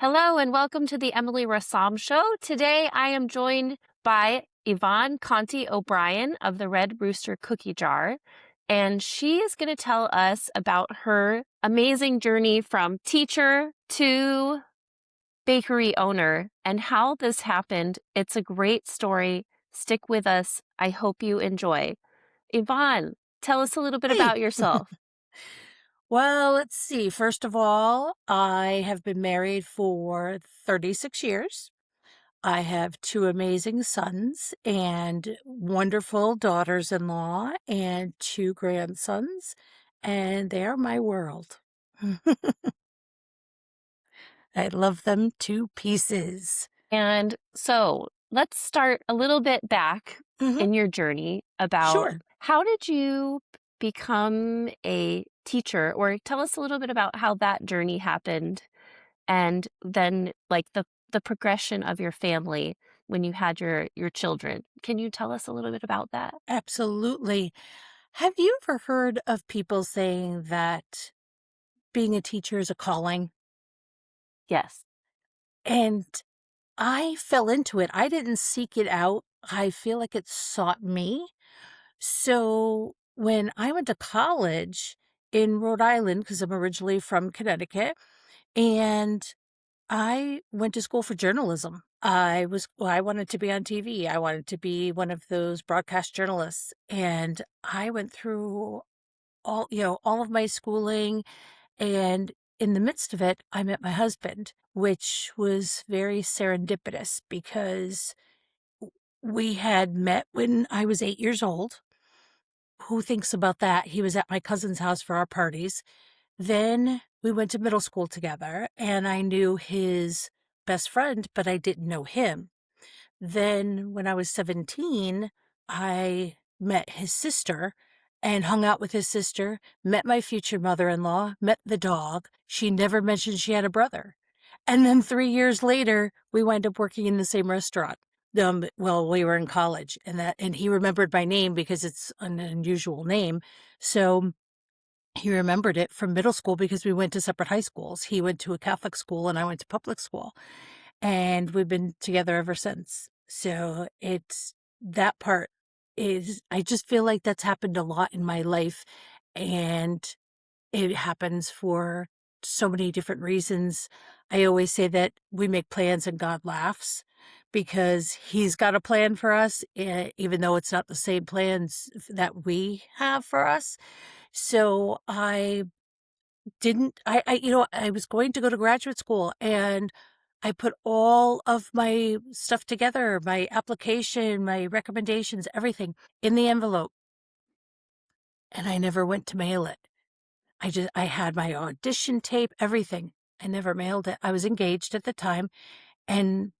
Hello and welcome to the Emily Rassam Show. Today I am joined by Yvonne Conti O'Brien of the Red Rooster Cookie Jar, and she is going to tell us about her amazing journey from teacher to bakery owner and how this happened. It's a great story. Stick with us. I hope you enjoy. Yvonne, tell us a little bit Hey. about yourself. Well, let's see. First of all, I have been married for 36 years. I have two amazing sons and wonderful daughters-in-law and two grandsons, and they are my world. I love them to pieces. And so let's start a little bit back Mhm. in your journey about Sure. how did you become a teacher, or tell us a little bit about how that journey happened and then like the progression of your family when you had your children. Can you tell us a little bit about that? Absolutely. Have you ever heard of people saying that being a teacher is a calling? Yes. And I fell into it. I didn't seek it out. I feel like it sought me. So when I went to college in Rhode Island, because I'm originally from Connecticut, and I went to school for journalism. I wanted to be on TV. I wanted to be one of those broadcast journalists. And I went through all of my schooling, and in the midst of it, I met my husband, which was very serendipitous because we had met when I was 8 years old. Who thinks about that? He was at my cousin's house for our parties. Then we went to middle school together, and I knew his best friend, but I didn't know him. Then when I was 17, I met his sister and hung out with his sister, met my future mother-in-law, met the dog. She never mentioned she had a brother. And then 3 years later, we wound up working in the same restaurant. Well, we were in college, and he remembered my name because it's an unusual name. So he remembered it from middle school because we went to separate high schools. He went to a Catholic school and I went to public school, and we've been together ever since. So it's that part is I just feel like that's happened a lot in my life, and it happens for so many different reasons. I always say that we make plans and God laughs because he's got a plan for us, even though it's not the same plans that we have for us. So I didn't I was going to go to graduate school, and I put all of my stuff together, my application, my recommendations, everything in the envelope, and I never went to mail it. I had my audition tape, everything. I never mailed it. I was engaged at the time, and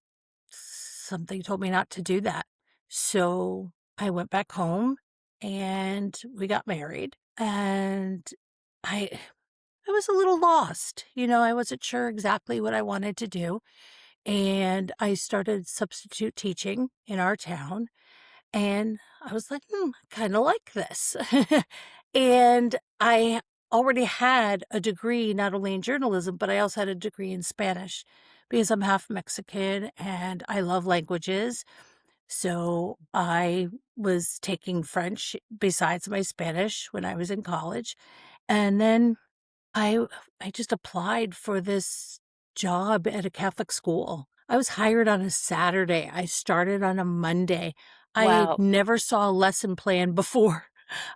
something told me not to do that. So I went back home and we got married, and I I was a little lost. I wasn't sure exactly what I wanted to do. And I started substitute teaching in our town. And I was like, I kind of like this. And I already had a degree, not only in journalism, but I also had a degree in Spanish because I'm half Mexican and I love languages. So I was taking French besides my Spanish when I was in college. And then I I just applied for this job at a Catholic school. I was hired on a Saturday. I started on a Monday. I Wow. never saw a lesson plan before.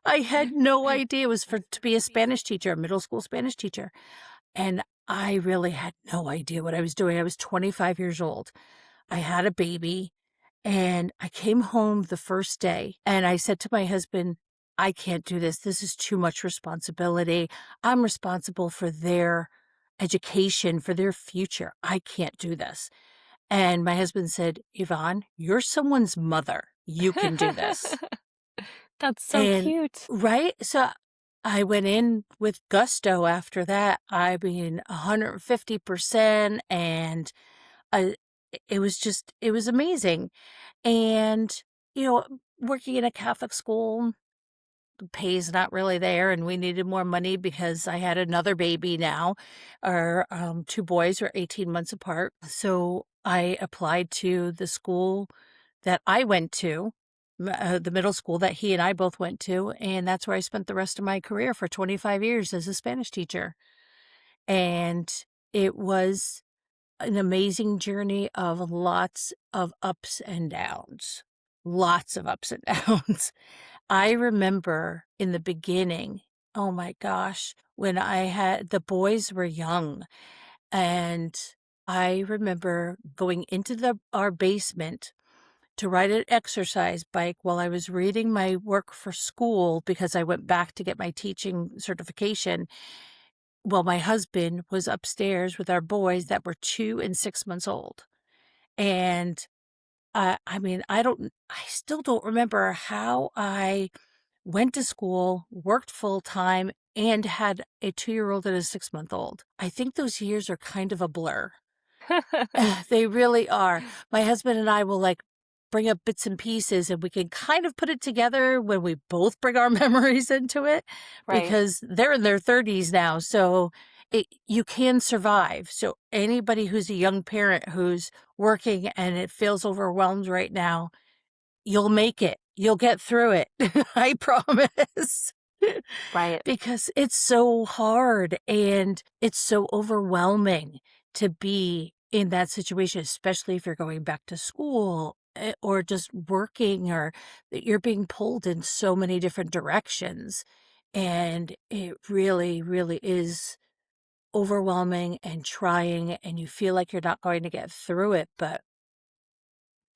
I had no idea it was to be a Spanish teacher, a middle school Spanish teacher, and I really had no idea what I was doing. I was 25 years old. I had a baby, and I came home the first day and I said to my husband, I can't do this. This is too much responsibility. I'm responsible for their education, for their future. I can't do this. And my husband said, Yvonne, you're someone's mother. You can do this. That's so And cute. right. So I went in with gusto after that. I mean, 150%. And I, it was amazing. And, working in a Catholic school, the pay's not really there, and we needed more money because I had another baby now. Our, 2 boys were 18 months apart, so I applied to the school that I went to, the middle school that he and I both went to, and that's where I spent the rest of my career for 25 years as a Spanish teacher. And it was an amazing journey of lots of ups and downs. Lots of ups and downs. I remember in the beginning, oh my gosh, when the boys were young, and I remember going into our basement to ride an exercise bike while I was reading my work for school because I went back to get my teaching certification. Well, my husband was upstairs with our boys that were 2 and 6 months old. And, I mean, I still don't remember how I went to school, worked full time, and had a 2-year-old and a 6-month-old. I think those years are kind of a blur. They really are. My husband and I will, like, bring up bits and pieces, and we can kind of put it together when we both bring our memories into it, Right. because they're in their 30s now, so you can survive. So anybody who's a young parent who's working and it feels overwhelmed right now, you'll make it. You'll get through it. I promise. Right. Because it's so hard and it's so overwhelming to be in that situation, especially if you're going back to school, or just working, or that you're being pulled in so many different directions. And it really, really is overwhelming and trying, and you feel like you're not going to get through it. But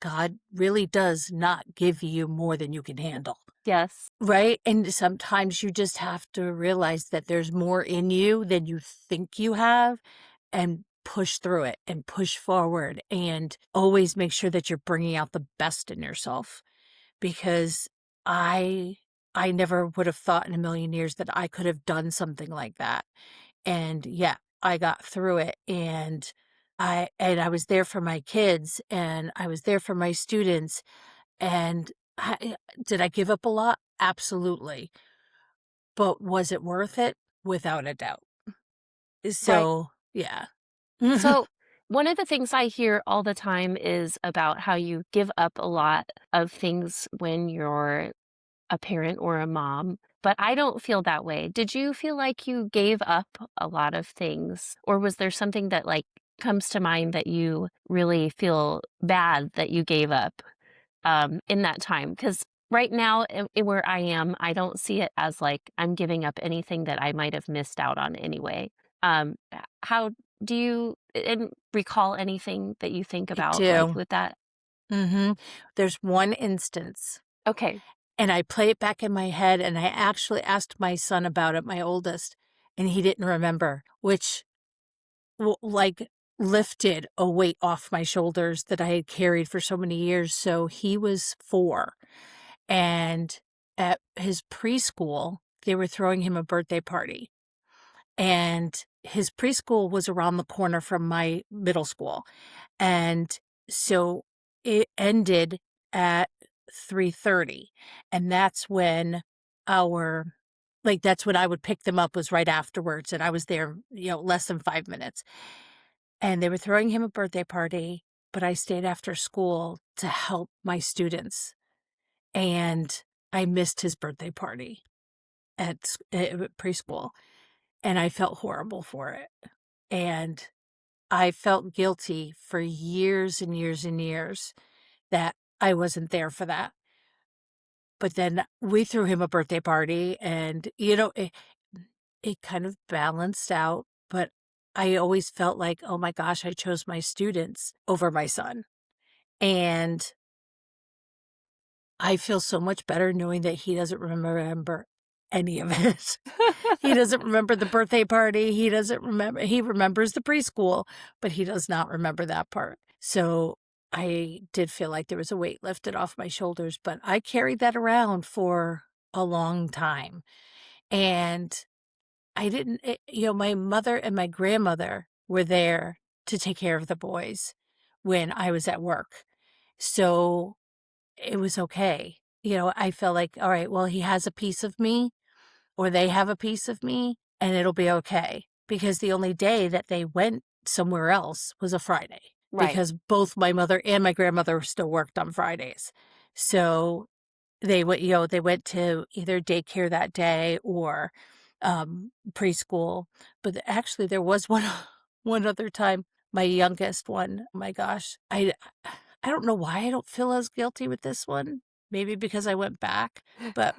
God really does not give you more than you can handle. Yes. Right? And sometimes you just have to realize that there's more in you than you think you have, and push through it and push forward, and always make sure that you're bringing out the best in yourself, because I I never would have thought in a million years that I could have done something like that. And yeah, I got through it, and I was there for my kids, and I was there for my students, and did I give up a lot? Absolutely. But was it worth it? Without a doubt. Right. So, yeah. So, one of the things I hear all the time is about how you give up a lot of things when you're a parent or a mom, but I don't feel that way. Did you feel like you gave up a lot of things, or was there something that, like, comes to mind that you really feel bad that you gave up, in that time? Because right now, where I am, I don't see it as, like, I'm giving up anything that I might have missed out on anyway. How do you recall anything that you think I about, like, do. with that? Mhm. There's one instance, Okay. and I play it back in my head, and I actually asked my son about it, my oldest, and he didn't remember, which like, lifted a weight off my shoulders that I had carried for so many years. So he was 4, and at his preschool, they were throwing him a birthday party, and his preschool was around the corner from my middle school, and so it ended at 3:30, and that's when our that's when I would pick them up, was right afterwards, and I was there, less than 5 minutes. And they were throwing him a birthday party, but I stayed after school to help my students, and I missed his birthday party at preschool, and I felt horrible for it, and I felt guilty for years and years and years that I wasn't there for that. But then we threw him a birthday party, and, it kind of balanced out, but I always felt like, "Oh my gosh, I chose my students over my son." And I feel so much better knowing that he doesn't remember any of it. He doesn't remember the birthday party, he remembers the preschool, but he does not remember that part. So, I did feel like there was a weight lifted off my shoulders, but I carried that around for a long time, and I didn't my mother and my grandmother were there to take care of the boys when I was at work, so it was okay. I felt like, all right, well, he has a piece of me or they have a piece of me and it'll be okay. Because the only day that they went somewhere else was a Friday Right. because both my mother and my grandmother still worked on Fridays. So they went to either daycare that day or preschool. But actually, there was one one other time. My youngest one. Oh my gosh, I don't know why I don't feel as guilty with this one. Maybe because I went back, but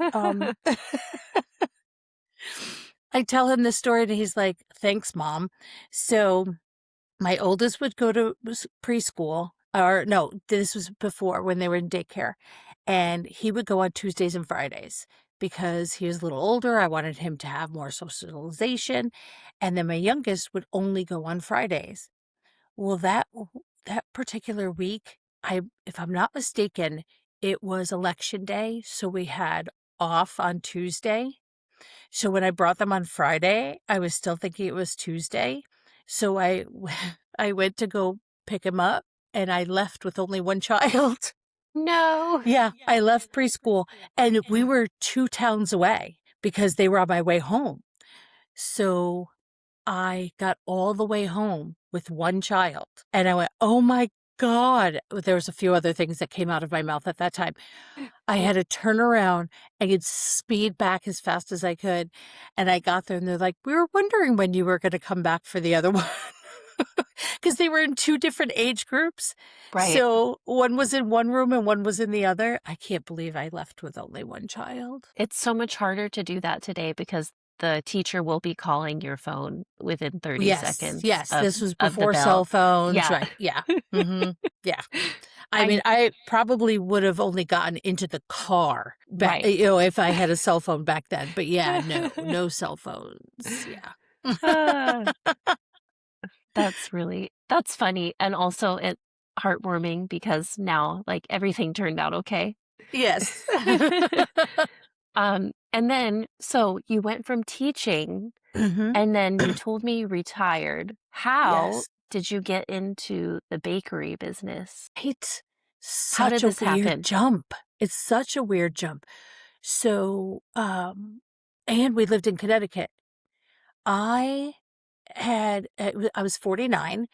I tell him this story and he's like, "Thanks, Mom." So my oldest would go to preschool, or no, this was before when they were in daycare, and he would go on Tuesdays and Fridays because he was a little older. I wanted him to have more socialization, and then my youngest would only go on Fridays. Well, that particular week, if I'm not mistaken, it was election day, so we had off on Tuesday. So when I brought them on Friday, I was still thinking it was Tuesday. So I went to go pick him up and I left with only one child. No. Yeah, I left preschool and we were 2 towns away because they were on my way home. So I got all the way home with one child and I went, "Oh my God." There was a few other things that came out of my mouth at that time. I had to turn around and could speed back as fast as I could, and I got there, and they're like, "We were wondering when you were gonna come back for the other one," because they were in 2 different age groups, Right. so one was in one room and one was in the other. I can't believe I left with only one child. It's so much harder to do that today because the teacher will be calling your phone within 30 Yes, seconds yes, this was of the before cell bell. phones, Yeah. right, yeah, mhm, yeah. I mean, I I probably would have only gotten into the car right. if I had a cell phone back then, but yeah, no cell phones, yeah. Ah, that's funny and also it heartwarming because now, like, everything turned out okay. Yes. And then so you went from teaching Mhm. and then you told me you retired. How Yes. did you get into the bakery business? It's How such did a this weird happen? jump. It's such a weird jump. So, and we lived in Connecticut. I I was 49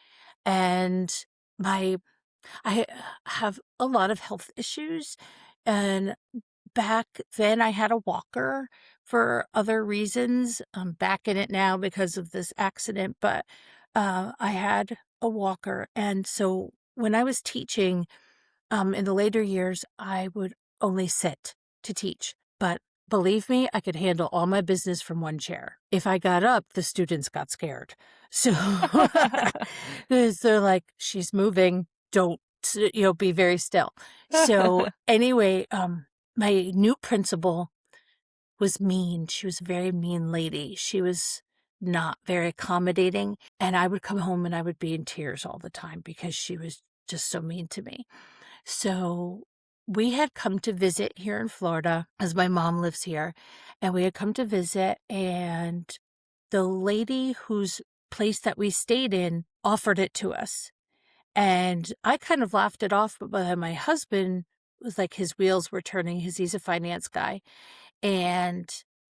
and my I have a lot of health issues, and back then I had a walker for other reasons. I'm back in it now because of this accident, but I had a walker. And so when I was teaching in the later years, I would only sit to teach. But believe me, I could handle all my business from one chair. If I got up, the students got scared. So 'cause they're like, she's moving. Don't, be very still. So anyway, my new principal was mean. She was a very mean lady. She was not very accommodating. And I would come home and I would be in tears all the time because she was just so mean to me. So we had come to visit here in Florida as my mom lives here. And we had come to visit, and the lady whose place that we stayed in offered it to us. And I kind of laughed it off, but then my husband was like, his wheels were turning because he's a finance guy. And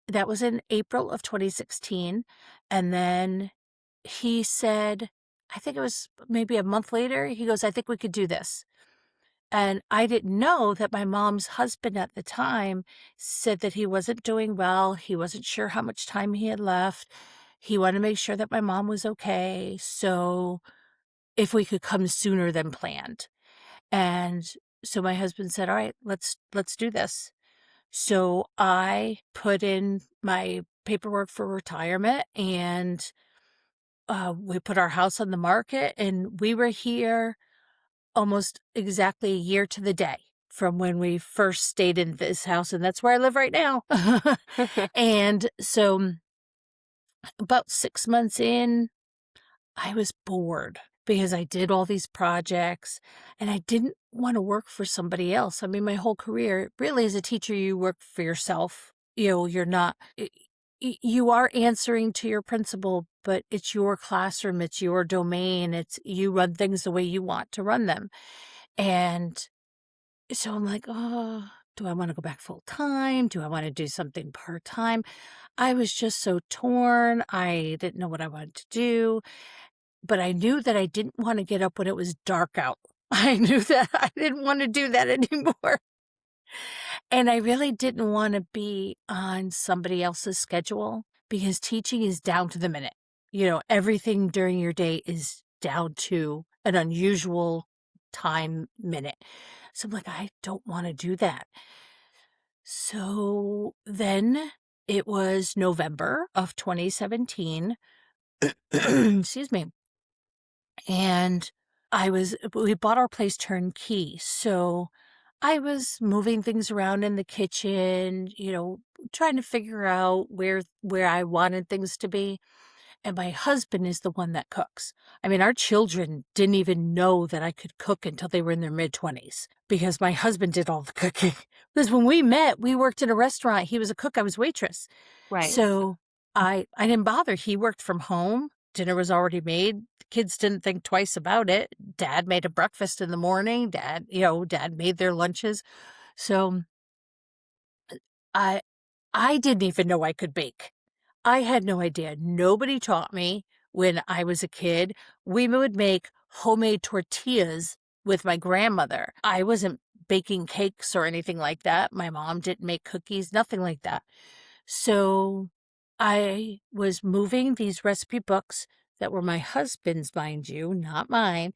that was in April of 2016. And then he said, I think it was maybe a month later, he goes, "I think we could do this." And I didn't know that my mom's husband at the time said that he wasn't doing well. He wasn't sure how much time he had left. He wanted to make sure that my mom was okay. So if we could come sooner than planned. And so my husband said, "All right, let's do this." So I put in my paperwork for retirement, and we put our house on the market, and we were here almost exactly a year to the day from when we first stayed in this house, and that's where I live right now. And so about 6 months in, I was bored because I did all these projects and I didn't want to work for somebody else. I mean, my whole career, really, as a teacher, you work for yourself. You're not, you are answering to your principal, but it's your classroom, it's your domain, it's you run things the way you want to run them. And so I'm like, oh, do I want to go back full time? Do I want to do something part time? I was just so torn. I didn't know what I wanted to do, but I knew that I didn't want to get up when it was dark out. I knew that I didn't want to do that anymore. And I really didn't want to be on somebody else's schedule because teaching is down to the minute. Everything during your day is down to an unusual time minute. So I'm like, I don't want to do that. So then it was November of 2017. Excuse me. And we bought our place turnkey. So I was moving things around in the kitchen, trying to figure out where I wanted things to be. And my husband is the one that cooks. I mean, our children didn't even know that I could cook until they were in their mid-20s because my husband did all the cooking. Because when we met, we worked in a restaurant. He was a cook, I was waitress. Right. So I didn't bother. He worked from home. Dinner was already made. The kids didn't think twice about it. Dad made a breakfast in the morning. Dad made their lunches. So I I didn't even know I could bake. I had no idea. Nobody taught me when I was a kid. We would make homemade tortillas with my grandmother. I wasn't baking cakes or anything like that. My mom didn't make cookies, nothing like that. So I was moving these recipe books that were my husband's, mind you, not mine,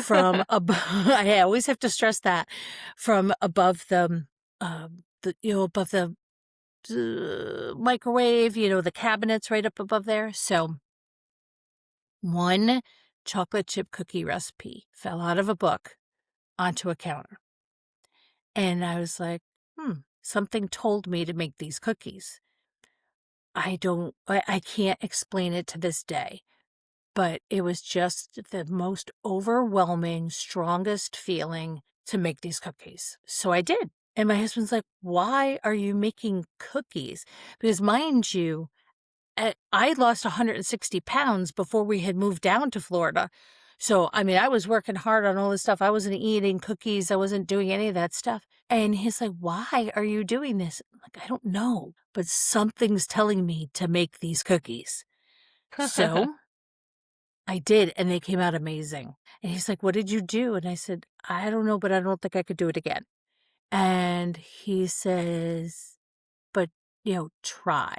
from above. I always have to stress that from above above the microwave, the cabinets right up above there. So one chocolate chip cookie recipe fell out of a book onto a counter. And I was like, something told me to make these cookies. I can't explain it to this day, but it was just the most overwhelming, strongest feeling to make these cookies. So I did. And my husband's like, why are you making cookies? Because mind you, I lost 160 pounds before we had moved down to Florida. So, I mean, I was working hard on all this stuff. I wasn't eating cookies. I wasn't doing any of that stuff. And he's like, why are you doing this? I'm like, I don't know, but something's telling me to make these cookies. So I did, and they came out amazing. And he's like, what did you do? And I said, I don't know, but I don't think I could do it again. And he says, but, try.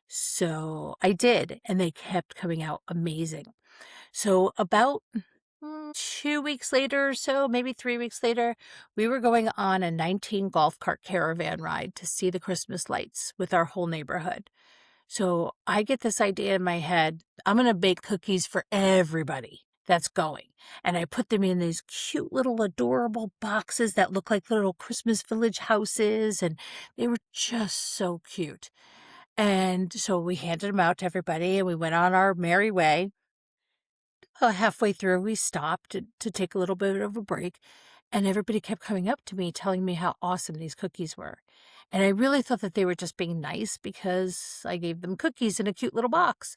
So I did, and they kept coming out amazing. So about 2 weeks later or so, maybe 3 weeks later, we were going on a 19 golf cart caravan ride to see the Christmas lights with our whole neighborhood. So I get this idea in my head, I'm going to bake cookies for everybody that's going. And I put them in these cute little adorable boxes that look like little Christmas village houses, and they were just so cute. And so we handed them out to everybody, and we went on our merry way. Halfway through, we stopped to take a little bit of a break, and everybody kept coming up to me, telling me how awesome these cookies were. And I really thought that they were just being nice because I gave them cookies in a cute little box.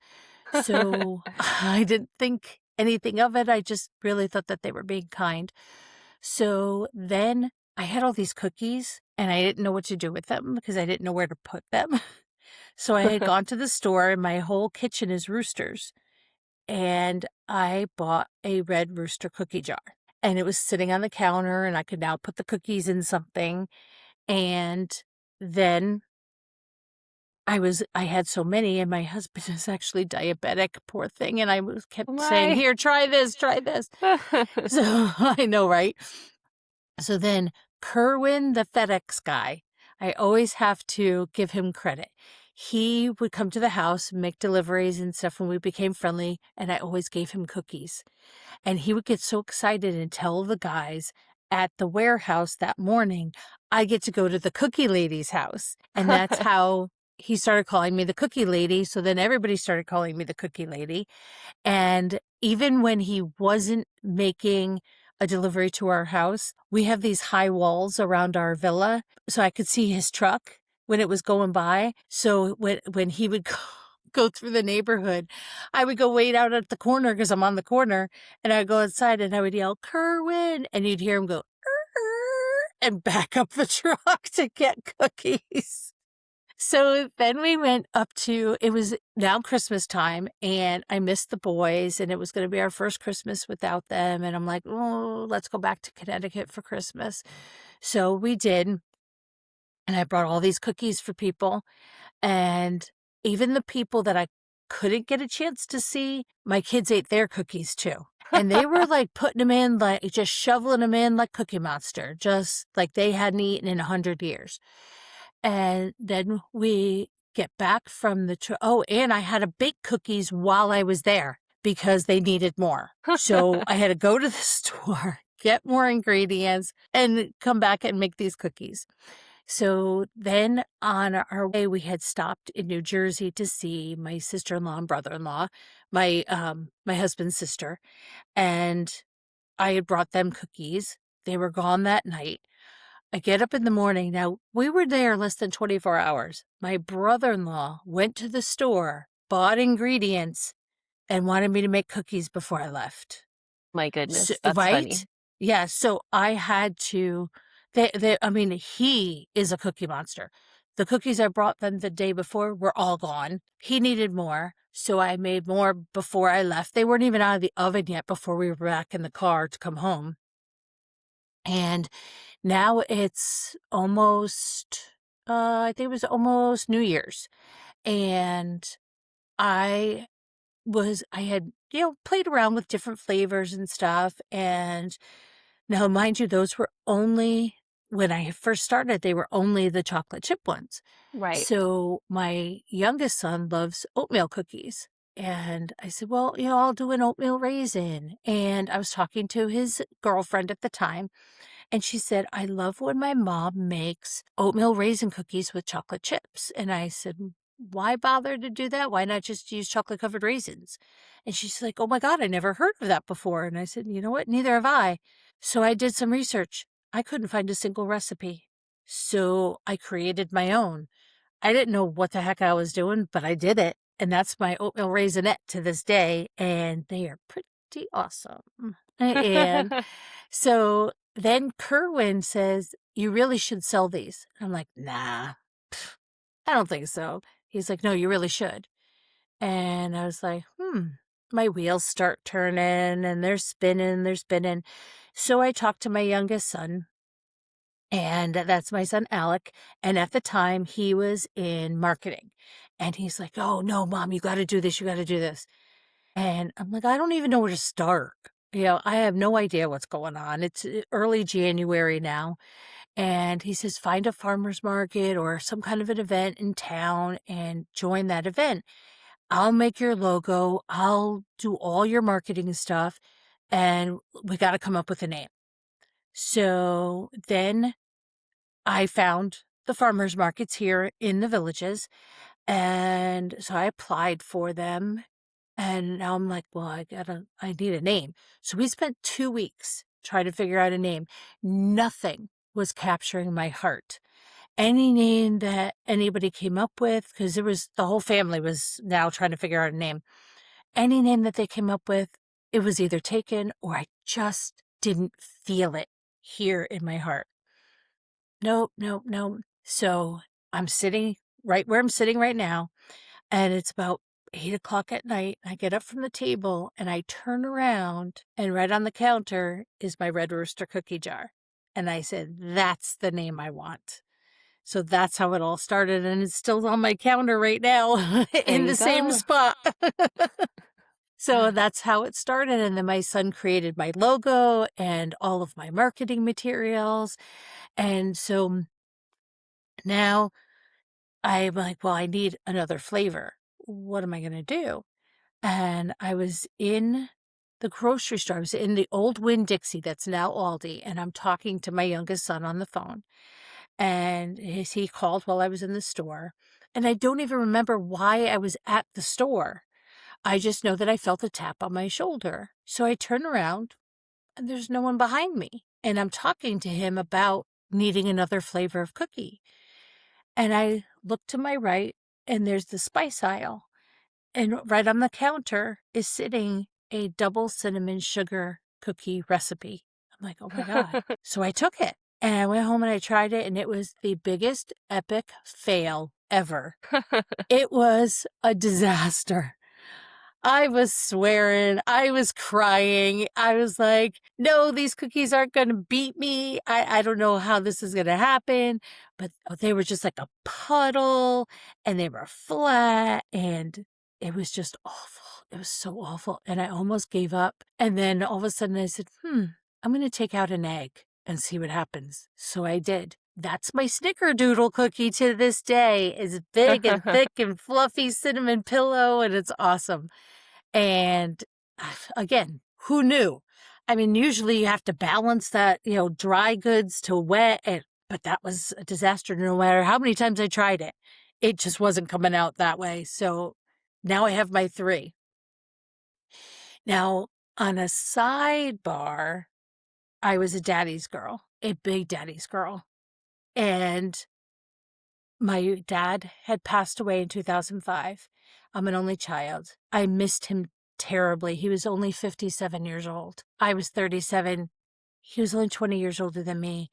So I didn't think anything of it. I just really thought that they were being kind. So then I had all these cookies, and I didn't know what to do with them because I didn't know where to put them. So I had gone to the store, and my whole kitchen is roosters. And I bought a Red Rooster Cookie Jar. And it was sitting on the counter, and I could now put the cookies in something. And then I had so many, and my husband is actually diabetic, poor thing. And I kept saying, Why? here, try this, try this. So I know, right? So then Kerwin, the FedEx guy, I always have to give him credit. He would come to the house and make deliveries and stuff when we became friendly, and I always gave him cookies. And he would get so excited and tell the guys at the warehouse that morning, I get to go to the cookie lady's house. And that's how he started calling me the cookie lady. So then everybody started calling me the cookie lady. And even when he wasn't making a delivery to our house, we have these high walls around our villa, so I could see his truck when it was going by. So when he would go through the neighborhood, I would go wait out at the corner because I'm on the corner, and I'd go outside and I would yell, Kerwin, and you'd hear him go, "Er, er," and back up the truck to get cookies. So then we went up to, it was now Christmas time, and I missed the boys, and it was going to be our first Christmas without them. And I'm like, oh, let's go back to Connecticut for Christmas. So we did. And I brought all these cookies for people. And even the people that I couldn't get a chance to see, my kids ate their cookies too. And they were like putting them in, like just shoveling them in like Cookie Monster, just like they hadn't eaten in 100 years. And then we get back from the oh, and I had to bake cookies while I was there because they needed more. So I had to go to the store, get more ingredients, and come back and make these cookies. So then on our way, we had stopped in New Jersey to see my sister-in-law and brother-in-law, my husband's sister, and I had brought them cookies. They were gone that night. I get up in the morning. Now, we were there less than 24 hours. My brother-in-law went to the store, bought ingredients, and wanted me to make cookies before I left. My So, goodness, that's right? funny. Yeah, so I had to, I mean, he is a cookie monster. The cookies I brought them the day before were all gone. He needed more, so I made more before I left. They weren't even out of the oven yet before we were back in the car to come home. And now it's almost, I think it was almost New Year's. And I I had, played around with different flavors and stuff. And now, mind you, those were only, when I first started, they were only the chocolate chip ones. Right. So my youngest son loves oatmeal cookies. And I said, well, I'll do an oatmeal raisin. And I was talking to his girlfriend at the time. And she said, I love when my mom makes oatmeal raisin cookies with chocolate chips. And I said, why bother to do that? Why not just use chocolate covered raisins? And she's like, oh my God, I never heard of that before. And I said, you know what? Neither have I. So I did some research. I couldn't find a single recipe. So I created my own. I didn't know what the heck I was doing, but I did it. And that's my oatmeal raisinette to this day. And they are pretty awesome. And so then Kerwin says, you really should sell these. I'm like, nah, I don't think so. He's like, no, you really should. And I was like, my wheels start turning and they're spinning, they're spinning. So I talked to my youngest son, and that's my son, Alec. And at the time, he was in marketing. And he's like, oh, no, Mom, you got to do this. You got to do this. And I'm like, I don't even know where to start. I have no idea what's going on. It's early January now. And he says, find a farmer's market or some kind of an event in town and join that event. I'll make your logo. I'll do all your marketing stuff. And we got to come up with a name. So then I found the farmers markets here in the villages. And so I applied for them. And now I'm like, well, I need a name. So we spent 2 weeks trying to figure out a name. Nothing was capturing my heart. Any name that anybody came up with, because the whole family was now trying to figure out a name. Any name that they came up with, it was either taken or I just didn't feel it here in my heart. Nope, nope, nope. So I'm sitting right where I'm sitting right now, and it's about 8 o'clock at night. I get up from the table and I turn around, and right on the counter is my Red Rooster Cookie Jar. And I said, that's the name I want. So that's how it all started, and it's still on my counter right now There in you the same go. spot. So that's how it started, and then my son created my logo and all of my marketing materials. And so now I'm like, well, I need another flavor. What am I going to do? And I was in the grocery store. I was in the old Winn-Dixie that's now Aldi, and I'm talking to my youngest son on the phone. And he called while I was in the store. And I don't even remember why I was at the store. I just know that I felt a tap on my shoulder. So I turn around, and there's no one behind me. And I'm talking to him about needing another flavor of cookie. And I look to my right, and there's the spice aisle. And right on the counter is sitting a double cinnamon sugar cookie recipe. I'm like, oh my God. So I took it. And I went home and I tried it, and it was the biggest epic fail ever. It was a disaster. I was swearing, I was crying. I was like, "No, these cookies aren't gonna beat me. I don't know how this is gonna happen." But they were just like a puddle, and they were flat, and it was just awful. It was so awful, and I almost gave up, and then all of a sudden I said, I'm gonna take out an egg and see what happens." So I did. That's my snickerdoodle cookie to this day. It's big and thick and fluffy cinnamon pillow, and it's awesome. And again, who knew? I mean, usually you have to balance that, dry goods to wet, but that was a disaster no matter how many times I tried it. It just wasn't coming out that way. So now I have my three. Now, on a sidebar, I was a daddy's girl, a big daddy's girl. And my dad had passed away in 2005. I'm an only child. I missed him terribly. He was only 57 years old. I was 37. He was only 20 years older than me.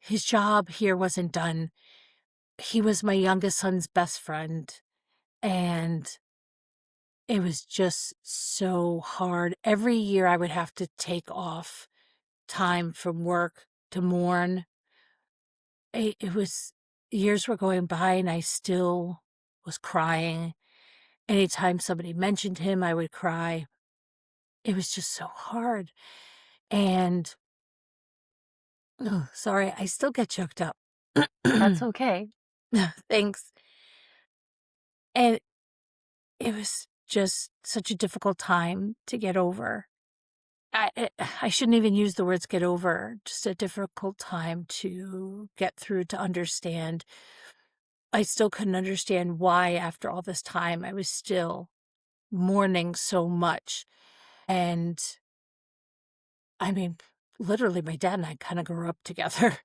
His job here wasn't done. He was my youngest son's best friend. And it was just so hard. Every year I would have to take off time from work to mourn. It was, years were going by and I still was crying. Anytime somebody mentioned him, I would cry. It was just so hard. And sorry, I still get choked up. That's okay. Thanks. And it was just such a difficult time to get over. I shouldn't even use the words get over, just a difficult time to get through, to understand. I still couldn't understand why, after all this time, I was still mourning so much. And I mean, literally, my dad and I kind of grew up together.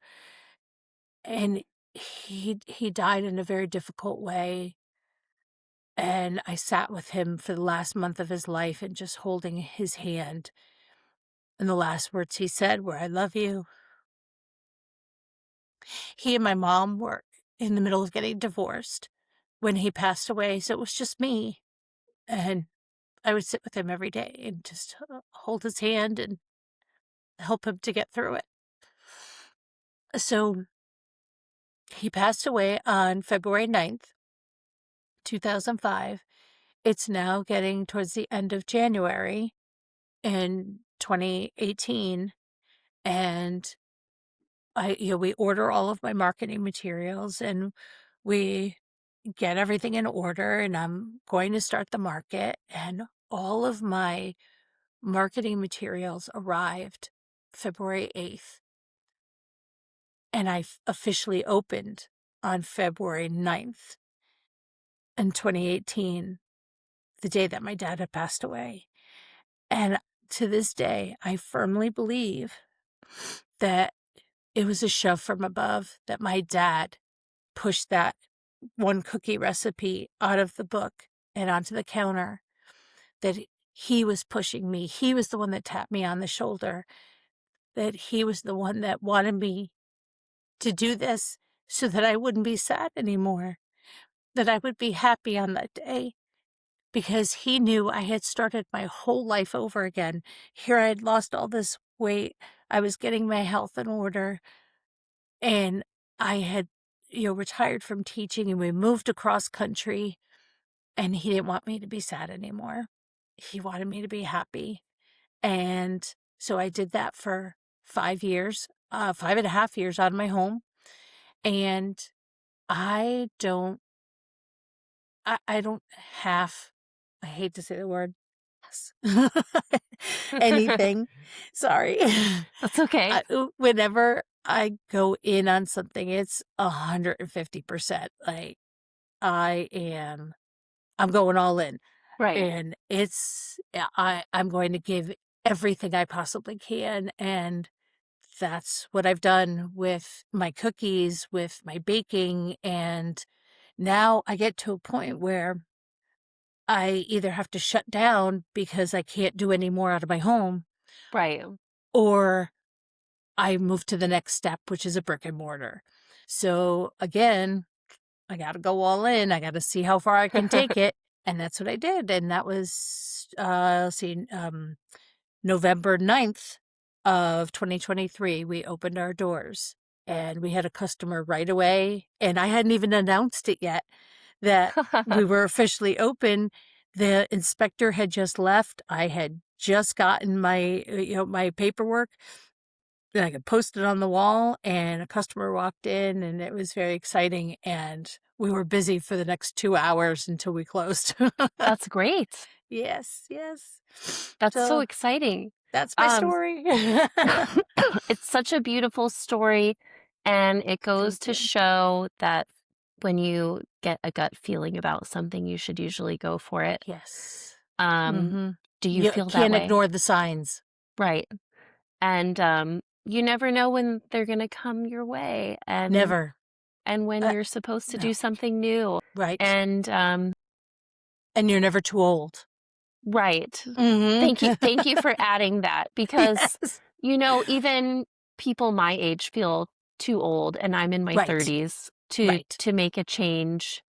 And he died in a very difficult way. And I sat with him for the last month of his life and just holding his hand. And the last words he said were, "I love you." He and my mom were in the middle of getting divorced when he passed away, so it was just me. And I would sit with him every day and just hold his hand and help him to get through it. So he passed away on February 9th, 2005. It's now getting towards the end of January in 2018, and we order all of my marketing materials and we get everything in order, and I'm going to start the market, and all of my marketing materials arrived February 8th, and I officially opened on February 9th in 2018, the day that my dad had passed away. And to this day, I firmly believe that it was a shove from above, that my dad pushed that one cookie recipe out of the book and onto the counter, that he was pushing me. He was the one that tapped me on the shoulder, that he was the one that wanted me to do this so that I wouldn't be sad anymore, that I would be happy on that day, because he knew I had started my whole life over again. Here I had lost all this weight. I was getting my health in order, and I had, retired from teaching, and we moved across country, and he didn't want me to be sad anymore. He wanted me to be happy. And so I did that for 5 years, 5.5 years out of my home. And I don't, I don't have, I hate to say the word, yes. Anything. Sorry. That's okay. Whenever I go in on something, it's 150%. Like I'm going all in. Right. And I'm going to give everything I possibly can. And that's what I've done with my cookies, with my baking. And now I get to a point where I either have to shut down because I can't do any more out of my home, Right. or I moved to the next step, which is a brick and mortar. So again, I got to go all in. I got to see how far I can take it. And that's what I did. And that was, let's see, November 9th of 2023, we opened our doors and we had a customer right away. And I hadn't even announced it yet that we were officially open. The inspector had just left. I had just gotten my, my paperwork that I could post it on the wall, and a customer walked in, and it was very exciting. And we were busy for the next 2 hours until we closed. That's great. Yes, yes. That's so So exciting. that's my Um, story. it's such a beautiful story, and it goes Thank to you. show that when you get a gut feeling about something, you should usually go for it. Yes. Um, Mhm. do you You feel that can't way? ignore the signs. Right. And you never know when they're going to come your way, Never. and when Uh, you're supposed to no. do something new. Right. And And you're never too old. right. Mhm. Thank you for adding that, because Yes. even people my age feel too old, and I'm in my Right. 30s Right. to make a change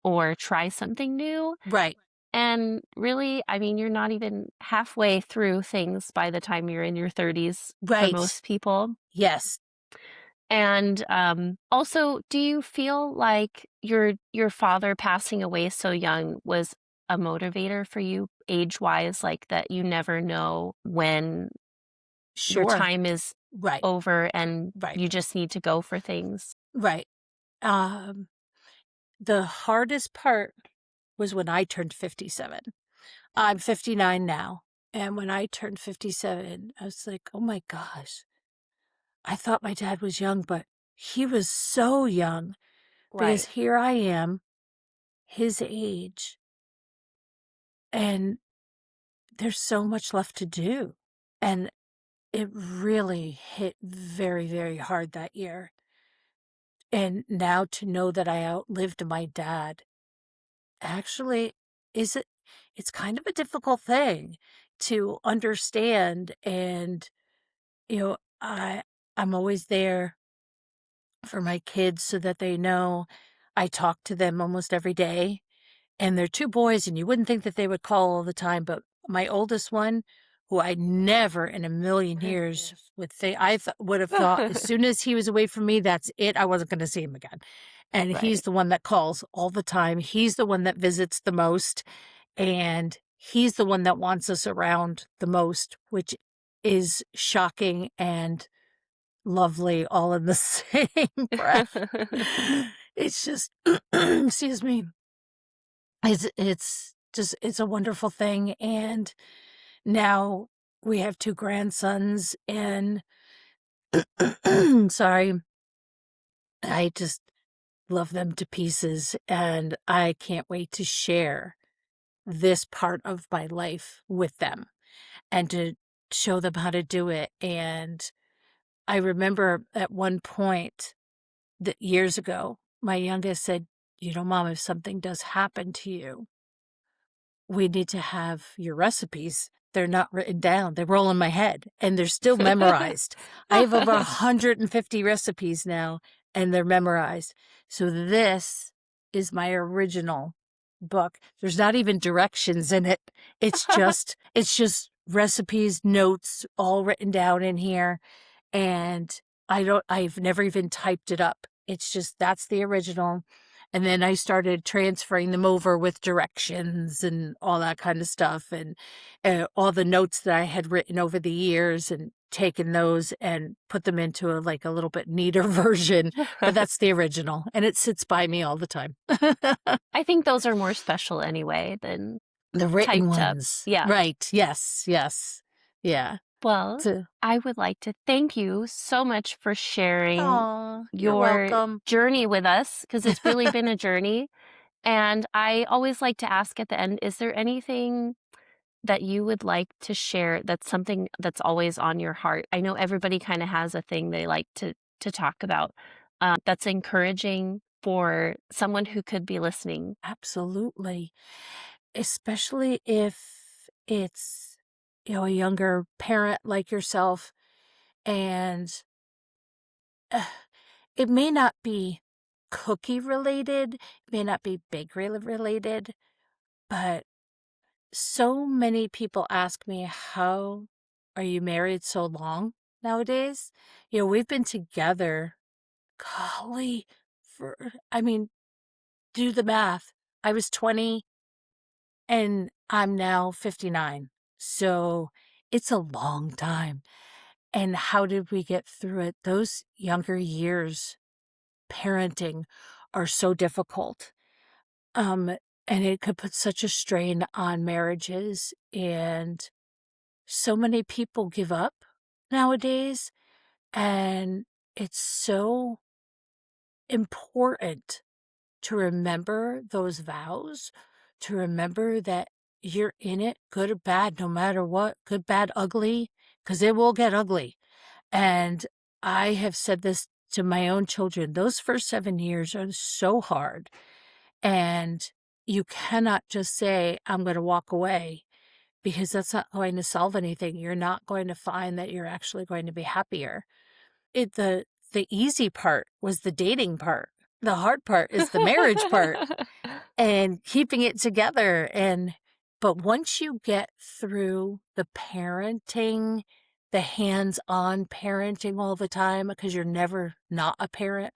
or try something new. Right. And really, I mean, you're not even halfway through things by the time you're in your 30s for Right. most people. Yes. And also, do you feel like your father passing away so young was a motivator for you age-wise, like that you never know when your Sure. time is Right. over and Right. you just need to go for things? Right. Um, the hardest part was when I turned 57. I'm 59 now. And when I turned 57, I was like, oh my gosh, I thought my dad was young, but he was so young because Right. here I am, his age, and there's so much left to do. And it really hit very, very hard that year. And now to know that I outlived my dad actually is it's kind of a difficult thing to understand. And I'm always there for my kids so that they know. I talk to them almost every day. And they're 2 boys, and you wouldn't think that they would call all the time, but my oldest one, who I never in a million years would think would have thought as soon as he was away from me, that's it, I wasn't gonna see him again. And he's Right. the one that calls all the time. He's the one that visits the most, and he's the one that wants us around the most, which is shocking and lovely all in the same breath. It's just excuse me. It's just it's a wonderful thing. And now we have 2 grandsons, and sorry, I just love them to pieces, and I can't wait to share this part of my life with them and to show them how to do it. And I remember at one point that years ago, my youngest said, Mom, if something does happen to you, we need to have your recipes. They're not written down. They roll in my head and they're still memorized. I have over 150 recipes now and they're memorized. So this is my original book. There's not even directions in it. It's just recipes, notes all written down in here. And I've never even typed it up. It's just that's the original. And then I started transferring them over with directions and all that kind of stuff, and all the notes that I had written over the years, and taken those and put them into a little bit neater version. But that's the original, and it sits by me all the time. I think those are more special anyway than The written typed up. ones, Yeah. right? Yes, yes, yeah. Well, So, I would like to thank you so much for sharing aw, you're your welcome. journey with us, because it's really been a journey. And I always like to ask at the end, is there anything that you would like to share that's something that's always on your heart? I know everybody kind of has a thing they like to talk about, that's encouraging for someone who could be listening. Absolutely. Especially if it's, a younger parent like yourself, and it may not be cookie related, it may not be bakery related, but so many people ask me, "How are you married so long nowadays?" We've been together, golly, for I mean, do the math. I was 20 and I'm now 59. So it's a long time. And how did we get through it? Those younger years, parenting, are so difficult. Um, and it could put such a strain on marriages, and so many people give up nowadays, and it's so important to remember those vows, to remember that you're in it, good or bad, no matter what, good, bad, ugly, because it will get ugly. And I have said this to my own children, those first 7 years are so hard. And you cannot just say, I'm going to walk away, because that's not going to solve anything. You're not going to find that you're actually going to be happier. The easy part was the dating part. The hard part is the marriage part and keeping it together. But once you get through the parenting, the hands-on parenting all the time, because you're never not a parent,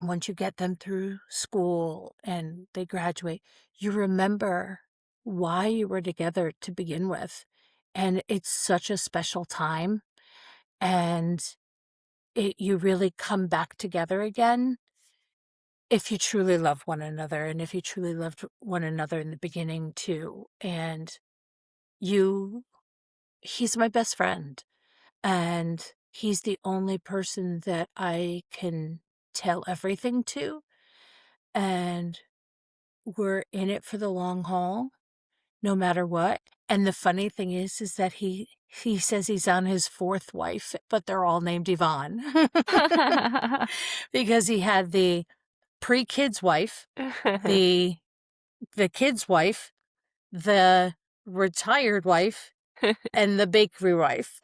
once you get them through school and they graduate, you remember why you were together to begin with. And it's such a special time. And you really come back together again if you truly love one another, and if you truly loved one another in the beginning too. And you, he's my best friend, and he's the only person that I can tell everything to. And we're in it for the long haul, no matter what. And the funny thing is that he says he's on his fourth wife, but they're all named Yvonne because he had the pre-kids wife, the kid's wife, the retired wife, and the bakery wife.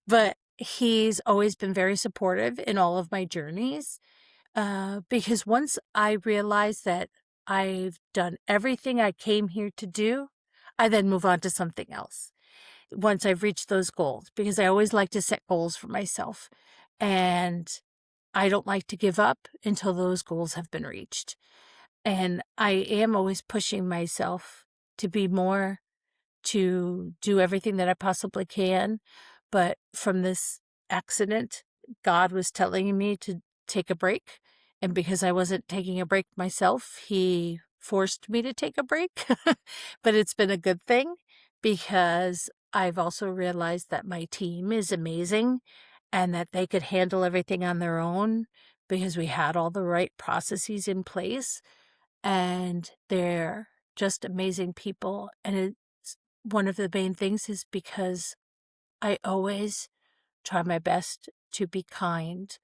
But he's always been very supportive in all of my journeys, because once I realize that I've done everything I came here to do, I then move on to something else once I've reached those goals, because I always like to set goals for myself. And I don't like to give up until those goals have been reached. And I am always pushing myself to be more, to do everything that I possibly can. But from this accident, God was telling me to take a break. And because I wasn't taking a break myself, He forced me to take a break. But it's been a good thing, because I've also realized that my team is amazing and that they could handle everything on their own, because we had all the right processes in place. And they're just amazing people. And it's one of the main things is because I always try my best to be kind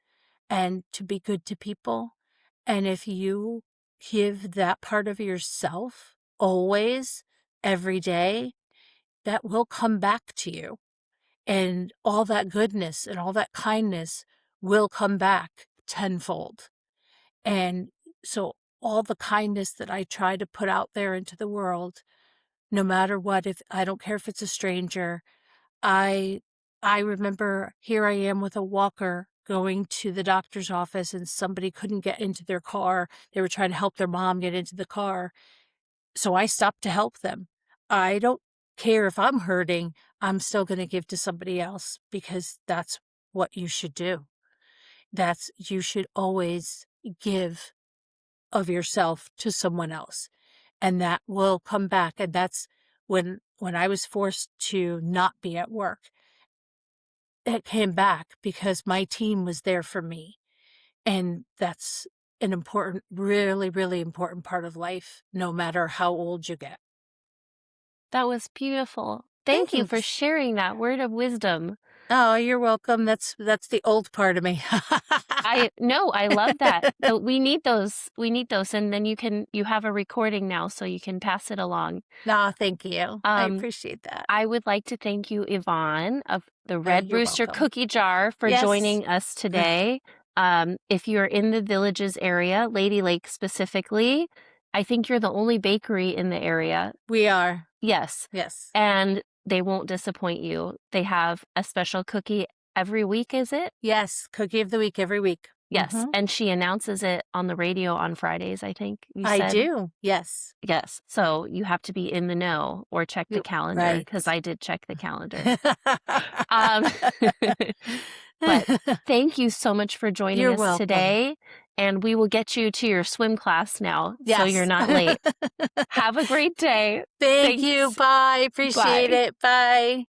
and to be good to people. And if you give that part of yourself always, every day, that will come back to you. And all that goodness and all that kindness will come back tenfold. And so all the kindness that I try to put out there into the world, no matter what, if I don't care if it's a stranger, I I remember, here I am with a walker going to the doctor's office, and somebody couldn't get into their car. They were trying to help their mom get into the car. So I stopped to help them. I don't care if I'm hurting, I'm still going to give to somebody else, because that's what you should do. You should always give of yourself to someone else, and that will come back. And that's when I was forced to not be at work, it came back because my team was there for me. And that's an important, really, really important part of life, no matter how old you get. That was beautiful. Thank you for Thanks. sharing that word of wisdom. Oh, you're welcome. That's the old part of me. I love that. We need those. We need those. And then you have a recording now, so you can pass it along. No, thank you. I Um, appreciate that. I would like to thank you, Yvonne, of the Red You're Rooster welcome. Cookie Jar, for Yes. joining us today. If you're in the Villages area, Lady Lake specifically, I think you're the only bakery in the area. We are. Yes. Yes. And they won't disappoint you. They have a special cookie every week, is it? Yes. Cookie of the week every week. Yes. Mhm. And she announces it on the radio on Fridays, I think you I said. do. Yes. Yes. So you have to be in the know or check the calendar, Right. because I did check the calendar. But thank you so much for joining You're us welcome. today. And we will get you to your swim class now, so you're Yes. not late. Have a great day. Thank you. Thanks. Bye. Appreciate Bye. it. Bye.